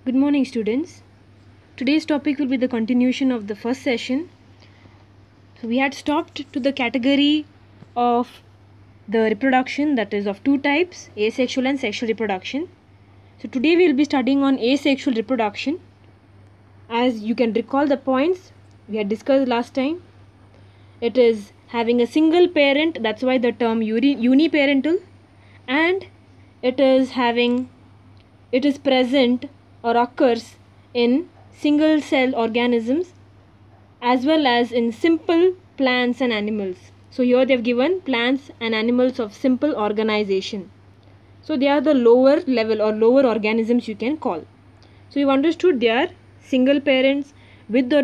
Good morning, students. Today's topic will be the continuation of the first session. So we had stopped to the category of the reproduction, that is of two types, asexual and sexual reproduction. So today we will be studying on asexual reproduction. As you can recall the points we had discussed last time, it is having a single parent, that's why the term uniparental, and it is present or occurs in single cell organisms as well as in simple plants and animals. So here they have given plants and animals of simple organization. So they are the lower level or lower organisms you can call. So you've understood they are single parents with or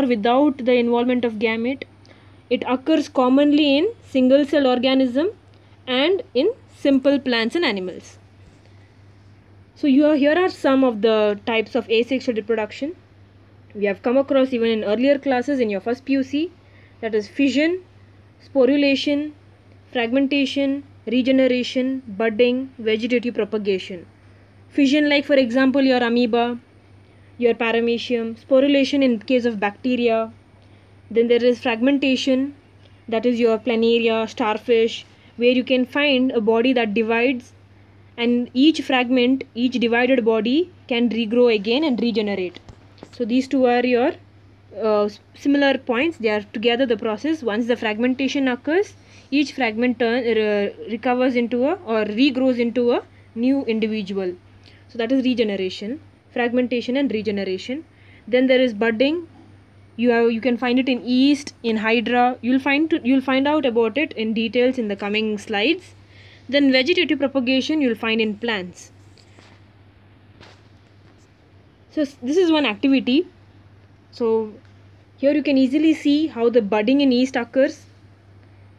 without the involvement of gamete. It occurs commonly in single cell organism and in simple plants and animals. So here are some of the types of asexual reproduction. We have come across even in earlier classes in your first PUC, that is fission, sporulation, fragmentation, regeneration, budding, vegetative propagation. Fission, like for example your amoeba, your paramecium, sporulation in case of bacteria. Then there is fragmentation, that is your planaria, starfish, where you can find a body that divides, and each fragment, each divided body can regrow again and regenerate. So these two are your similar points. They are together the process. Once the fragmentation occurs, each fragment recovers into or regrows into a new individual. So that is regeneration, fragmentation and regeneration. Then there is budding. You can find it in yeast, in hydra. You'll find out about it in details in the coming slides. Then vegetative propagation you'll find in plants. So this is one activity. So here you can easily see how the budding in yeast occurs.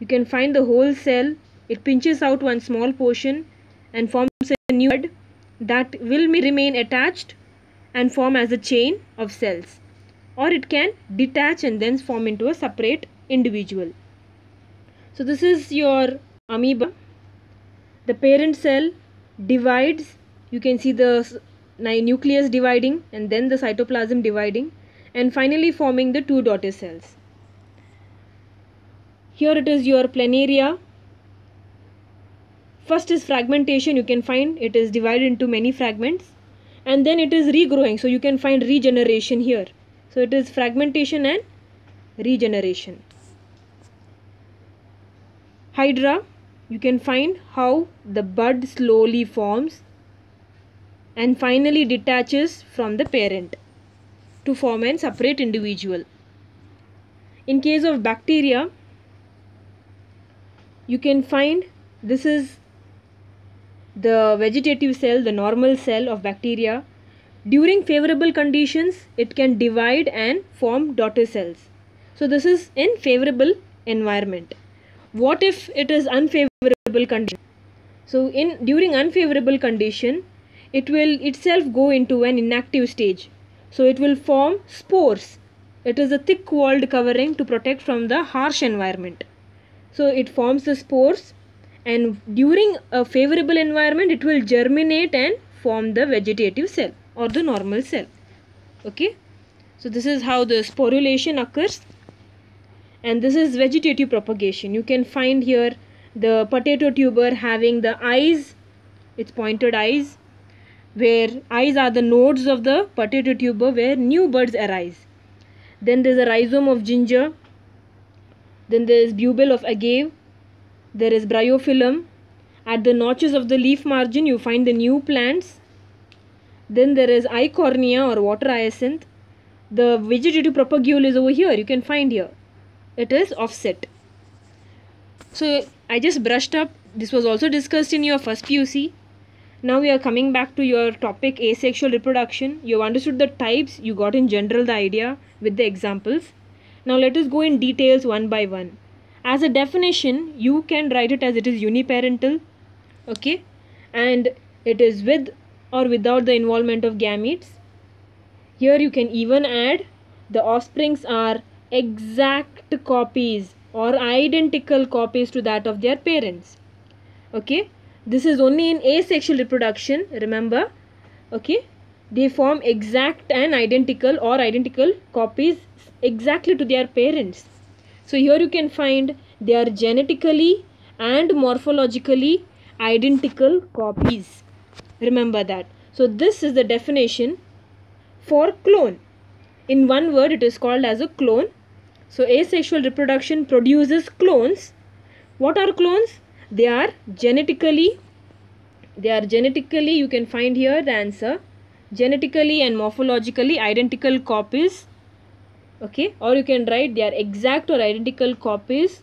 You can find the whole cell. It pinches out one small portion and forms a new bud that will remain attached and form as a chain of cells. Or it can detach and then form into a separate individual. So this is your amoeba. The parent cell divides. You can see the nucleus dividing and then the cytoplasm dividing and finally forming the two daughter cells. Here it is your planaria. First is fragmentation. You can find it is divided into many fragments and then it is regrowing. So you can find regeneration here. So it is fragmentation and regeneration. Hydra. You can find how the bud slowly forms and finally detaches from the parent to form a separate individual. In case of bacteria, you can find this is the vegetative cell, the normal cell of bacteria. During favorable conditions, it can divide and form daughter cells. So this is in favorable environment. What if it is unfavorable condition? So during unfavorable condition, it will itself go into an inactive stage. So it will form spores. It is a thick walled covering to protect from the harsh environment. So it forms the spores and during a favorable environment it will germinate and form the vegetative cell or the normal cell. Okay. So this is how the sporulation occurs. And this is vegetative propagation. You can find here the potato tuber having the eyes, its pointed eyes, where eyes are the nodes of the potato tuber where new buds arise. Then there is a rhizome of ginger. Then there is bulb of agave. There is bryophyllum. At the notches of the leaf margin you find the new plants. Then there is eichhornia or water hyacinth. The vegetative propagule is over here. You can find here. It is offset. So I just brushed up. This was also discussed in your first PUC. Now we are coming back to your topic asexual reproduction. You have understood the types. You got in general the idea with the examples. Now let us go in details one by one. As a definition, you can write it as it is uniparental. Okay. And it is with or without the involvement of gametes. Here you can even add the offsprings are exact copies or identical copies to that of their parents. Okay. This is only in asexual reproduction, remember. Okay. they form exact and identical or identical copies exactly to their parents. So here you can find they are genetically and morphologically identical copies. Remember that. So this is the definition for clone. In one word it is called as a clone. So asexual reproduction produces clones. What are clones? They are genetically, you can find here the answer, genetically and morphologically identical copies. Okay, or you can write they are exact or identical copies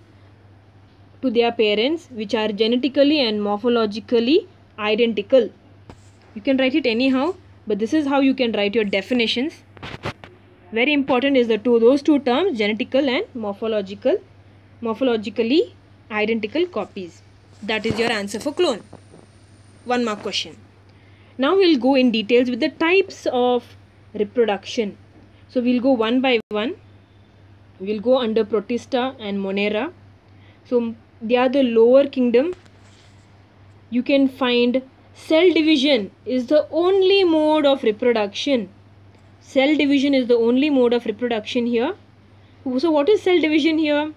to their parents which are genetically and morphologically identical. You can write it anyhow, but this is how you can write your definitions. Very important is those two terms, genetical and morphologically identical copies. That is your answer for clone. 1 mark question. Now we'll go in details with the types of reproduction. So we'll go one by one. We'll go under Protista and Monera. So they are the lower kingdom. You can find cell division is the only mode of reproduction. Cell division is the only mode of reproduction here. So what is cell division here?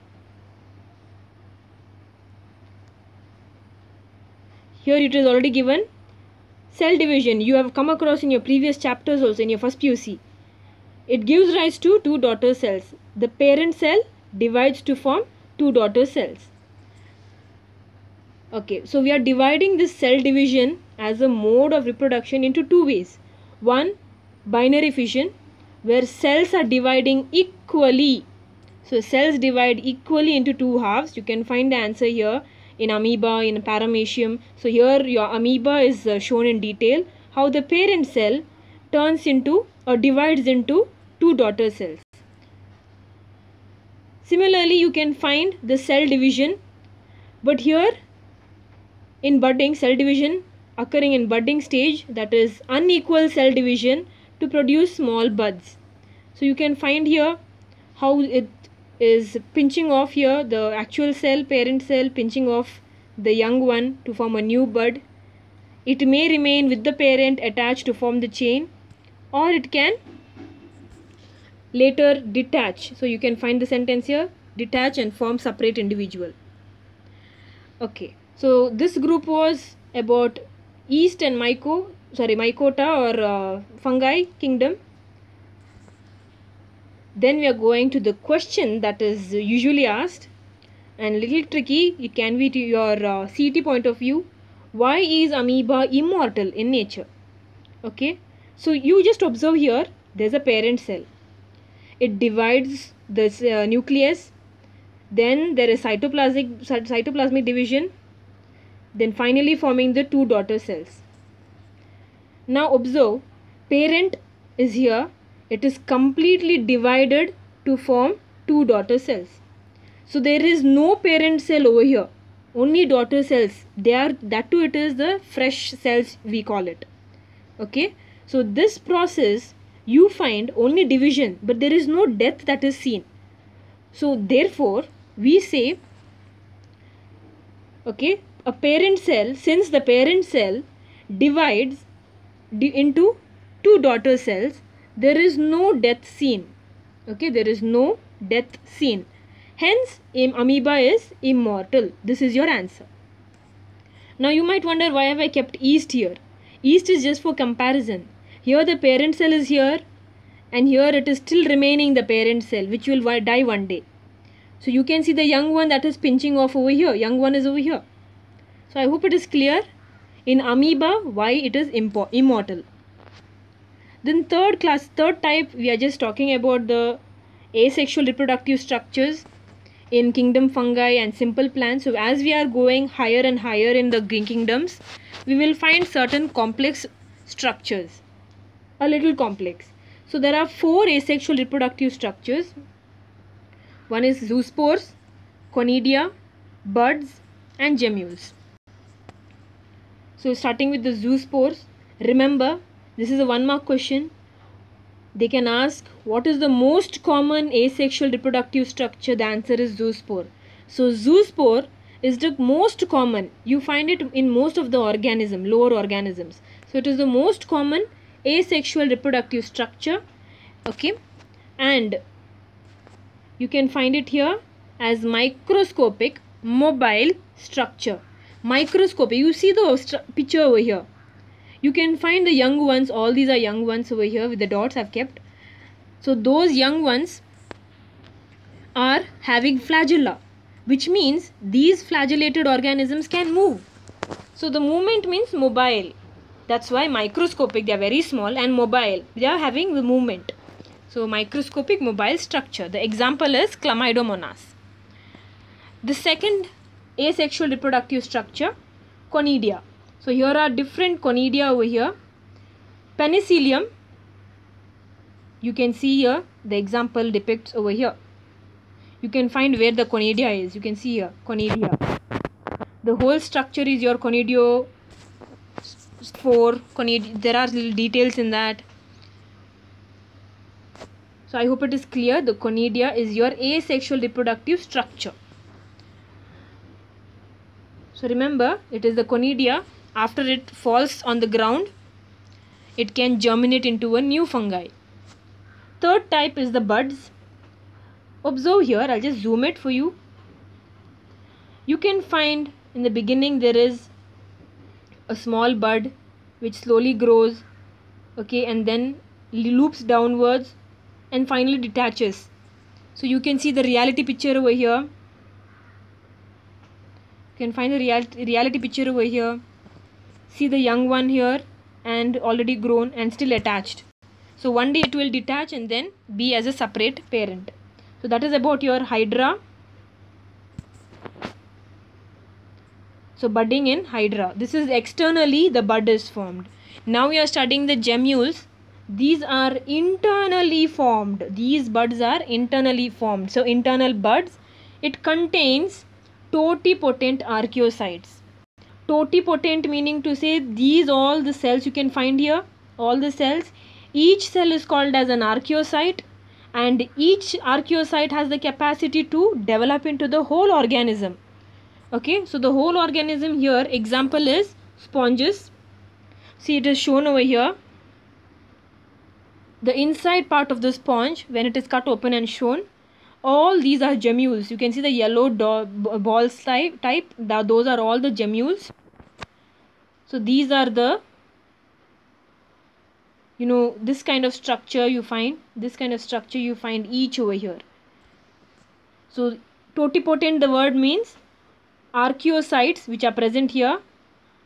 Here it is already given. Cell division you have come across in your previous chapters also in your first PUC. It gives rise to two daughter cells. The parent cell divides to form two daughter cells. Okay, so we are dividing this cell division as a mode of reproduction into two ways. One, binary fission, where cells are dividing equally. So cells divide equally into two halves. You can find the answer here in amoeba, in paramecium. So here your amoeba is shown in detail how the parent cell turns into or divides into two daughter cells. Similarly, you can find the cell division, but here in budding, cell division occurring in budding stage, that is unequal cell division to produce small buds. So you can find here how it is pinching off here the actual cell, parent cell, pinching off the young one to form a new bud. It may remain with the parent attached to form the chain, or it can later detach. So you can find the sentence here, detach and form separate individual. Okay, so this group was about yeast and mycota or fungi kingdom. Then we are going to the question that is usually asked and little tricky. It can be to your CET point of view. Why is amoeba immortal in nature? Okay, so you just observe here, there's a parent cell. It divides this nucleus. Then there is cytoplasmic division. Then finally forming the two daughter cells. Now observe, parent is here. It is completely divided to form two daughter cells. So there is no parent cell over here, only daughter cells. That too it is the fresh cells we call it. Okay, so this process you find only division, but there is no death that is seen. So therefore we say, okay, a parent cell, since the parent cell divides into two daughter cells, there is no death seen. Okay, there is no death seen. Hence, amoeba is immortal. This is your answer. Now you might wonder, why have I kept yeast here? Yeast is just for comparison. Here the parent cell is here, and here it is still remaining the parent cell, which will die one day. So you can see the young one that is pinching off over here. Young one is over here. So I hope it is clear. In amoeba, why it is immortal. Then third type, we are just talking about the asexual reproductive structures in kingdom fungi and simple plants. So as we are going higher and higher in the green kingdoms, we will find certain complex structures, a little complex. So there are 4 asexual reproductive structures. One is zoospores, conidia, buds and gemmules. So starting with the zoospores, remember this is a 1 mark question. They can ask what is the most common asexual reproductive structure. The answer is zoospore. So zoospore is the most common. You find it in most of the lower organisms. So it is the most common asexual reproductive structure. Okay, and you can find it here as microscopic mobile structure. Microscopic, you see the picture over here. You can find the young ones, all these are young ones over here with the dots I've kept. So those young ones are having flagella, which means these flagellated organisms can move. So the movement means mobile. That's why microscopic, they are very small, and mobile, they are having the movement. So microscopic mobile structure. The example is Chlamydomonas. The second asexual reproductive structure, conidia. So here are different conidia over here. Penicillium, you can see here, the example depicts over here. You can find where the conidia is. You can see here, conidia. The whole structure is your conidiospore. There are little details in that. So I hope it is clear. The conidia is your asexual reproductive structure. So remember, it is the conidia. After it falls on the ground, it can germinate into a new fungi. Third type is the buds. Observe here, I'll just zoom it for you. You can find in the beginning there is a small bud which slowly grows, okay, and then loops downwards and finally detaches. So you can see the reality picture over here. You can find the reality picture over here. See the young one here and already grown and still attached. So one day it will detach and then be as a separate parent. So that is about your hydra. So budding in hydra. This is externally the bud is formed. Now we are studying the gemmules. These are internally formed. These buds are internally formed. So internal buds. It contains totipotent archeocytes. Totipotent meaning to say these all the cells you can find here. All the cells. Each cell is called as an archeocyte. And each archeocyte has the capacity to develop into the whole organism. Okay, so the whole organism here, example is sponges. See, it is shown over here. The inside part of the sponge, when it is cut open and shown, all these are gemmules. You can see the yellow balls type. Those are all the gemmules. So these are the, this kind of structure you find. This kind of structure you find each over here. So totipotent, the word means archeocytes which are present here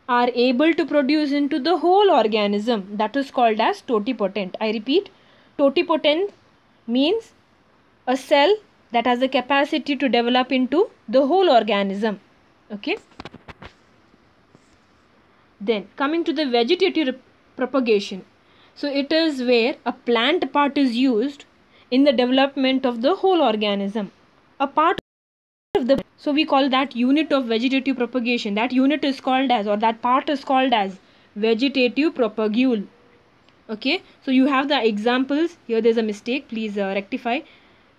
are able to produce into the whole organism. That is called as totipotent. I repeat, totipotent means a cell that has the capacity to develop into the whole organism. Okay. Then coming to the vegetative propagation. So it is where a plant part is used in the development of the whole organism. A part of the, so we call that unit of vegetative propagation. That unit is called as, or that part is called as vegetative propagule. Okay, so you have the examples. Here there is a mistake, please rectify.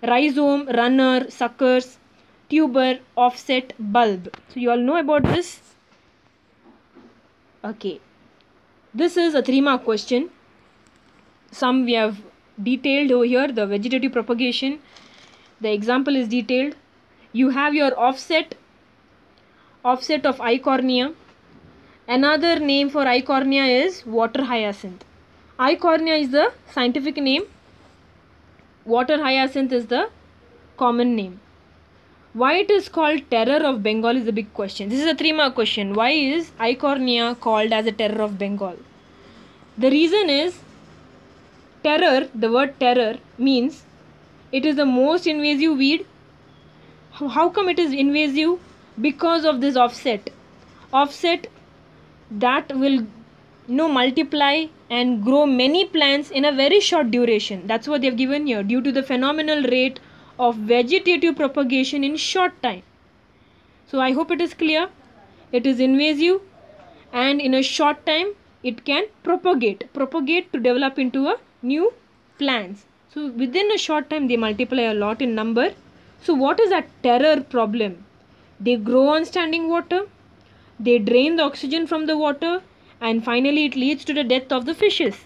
Rhizome, runner, suckers, tuber, offset, bulb. So you all know about this. Okay, this is a 3-mark question. Some we have detailed over here, the vegetative propagation. The example is detailed. You have your offset of eichhornia. Another name for eichhornia is water hyacinth. Eichhornia is the scientific name. Water hyacinth is the common name. Why it is called terror of Bengal is the big question. This is a 3-mark question. Why is eichhornia called as a terror of Bengal? The reason is terror, the word terror means it is the most invasive weed. How come it is invasive? Because of this offset. Offset that will multiply and grow many plants in a very short duration. That's what they have given here, due to the phenomenal rate of vegetative propagation in short time. So I hope it is clear. It is invasive and in a short time it can propagate to develop into a new plants. So within a short time they multiply a lot in number. So what is that terror problem? They grow on standing water, they drain the oxygen from the water, and finally it leads to the death of the fishes.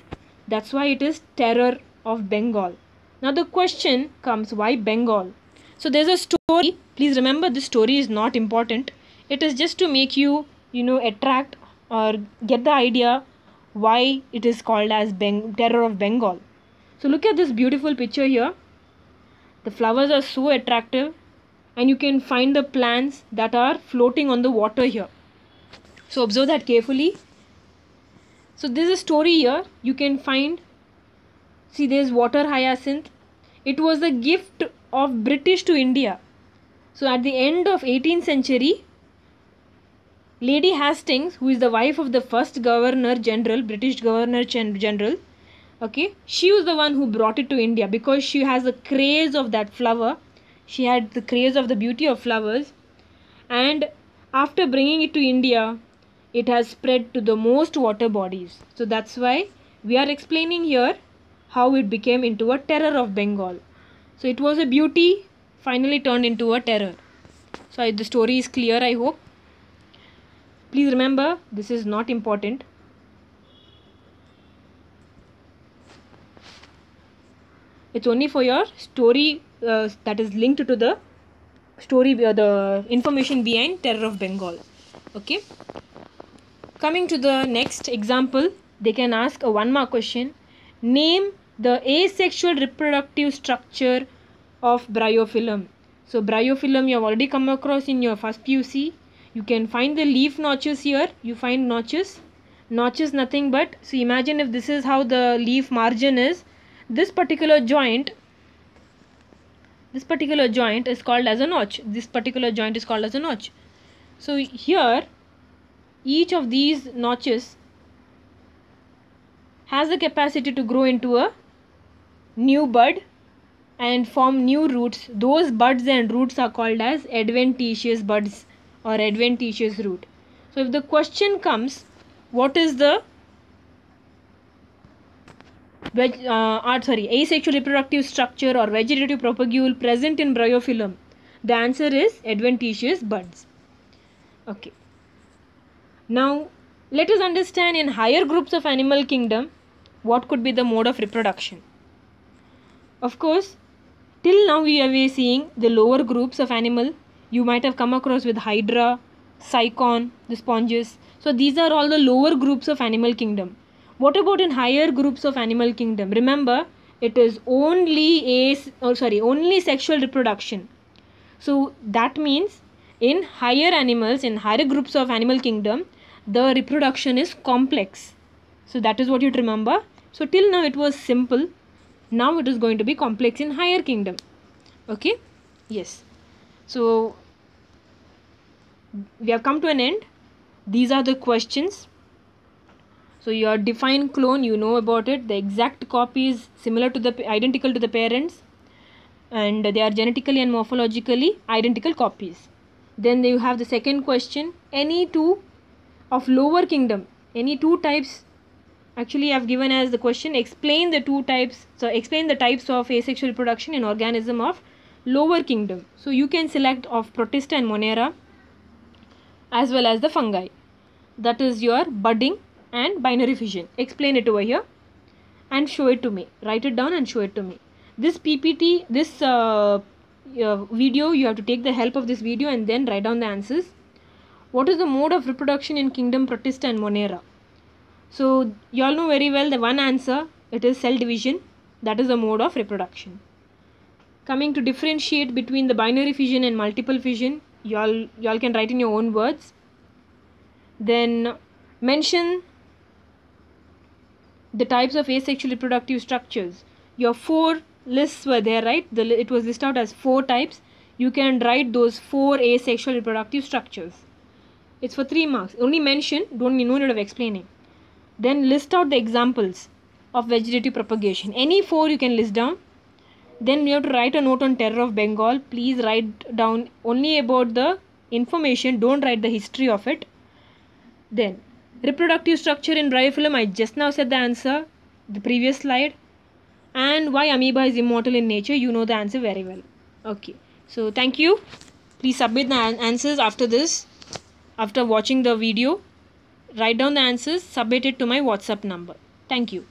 That's why it is Terror of Bengal. Now the question comes, why Bengal? So there's a story. Please remember, this story is not important. It is just to make you, attract or get the idea why it is called as Terror of Bengal. So look at this beautiful picture here. The flowers are so attractive, and you can find the plants that are floating on the water here. So observe that carefully. So there's a story here. You can find, see, there's water hyacinth. It was a gift of British to India. So at the end of 18th century, Lady Hastings, who is the wife of the first Governor General, British Governor General, okay, she was the one who brought it to India because she has a craze of that flower. She had the craze of the beauty of flowers, and after bringing it to India, it has spread to the most water bodies. So that's why we are explaining here how it became into a terror of Bengal. So it was a beauty, finally turned into a terror. So the story is clear, I hope. Please remember, this is not important. It's only for your story that is linked to the story, the information behind Terror of Bengal. Okay. Coming to the next example, they can ask a 1-mark question. Name the asexual reproductive structure of bryophyllum. So bryophyllum you have already come across in your first PUC. You can find the leaf notches here. You find notches. Notches nothing but, so imagine if this is how the leaf margin is. This particular joint is called as a notch. This particular joint is called as a notch. So here, each of these notches has the capacity to grow into a new bud and form new roots. Those buds and roots are called as adventitious buds or adventitious root. So if the question comes, what is the asexual reproductive structure or vegetative propagule present in bryophyllum? The answer is adventitious buds. Okay. Now let us understand, in higher groups of animal kingdom, what could be the mode of reproduction. Of course, till now we are seeing the lower groups of animal. You might have come across with Hydra, Cycon, the sponges. So these are all the lower groups of animal kingdom. What about in higher groups of animal kingdom? Remember, it is only sexual reproduction. So that means in higher animals, in higher groups of animal kingdom, the reproduction is complex. So that is what you have to remember. So till now it was simple. Now it is going to be complex in higher kingdom. Okay? Yes. So we have come to an end. These are the questions. So your defined clone, you know about it. The exact copy is identical to the parents, and they are genetically and morphologically identical copies. Then you have the second question. Any two of lower kingdom, any two types. Actually, I have given as the question, explain the two types. So explain the types of asexual reproduction in organism of lower kingdom. So you can select of Protista and Monera, as well as the fungi. That is your budding and binary fission. Explain it over here and show it to me. Write it down and show it to me. This PPT, this video, you have to take the help of this video and then write down the answers. What is the mode of reproduction in kingdom Protista and Monera? So you all know very well the one answer, it is cell division. That is the mode of reproduction. Coming to differentiate between the binary fission and multiple fission, you all can write in your own words. Then mention the types of asexual reproductive structures. Your 4 lists were there, right? It was listed out as 4 types. You can write those 4 asexual reproductive structures. It's for 3 marks. Only mention, no need of explaining. Then list out the examples of vegetative propagation. Any 4 you can list down. Then you have to write a note on Terror of Bengal. Please write down only about the information. Don't write the history of it. Then reproductive structure in bryophyllum, I just now said the answer, the previous slide. And why amoeba is immortal in nature, you know the answer very well. Okay, so thank you. Please submit the answers after this. After watching the video, write down the answers, submit it to my WhatsApp number. Thank you.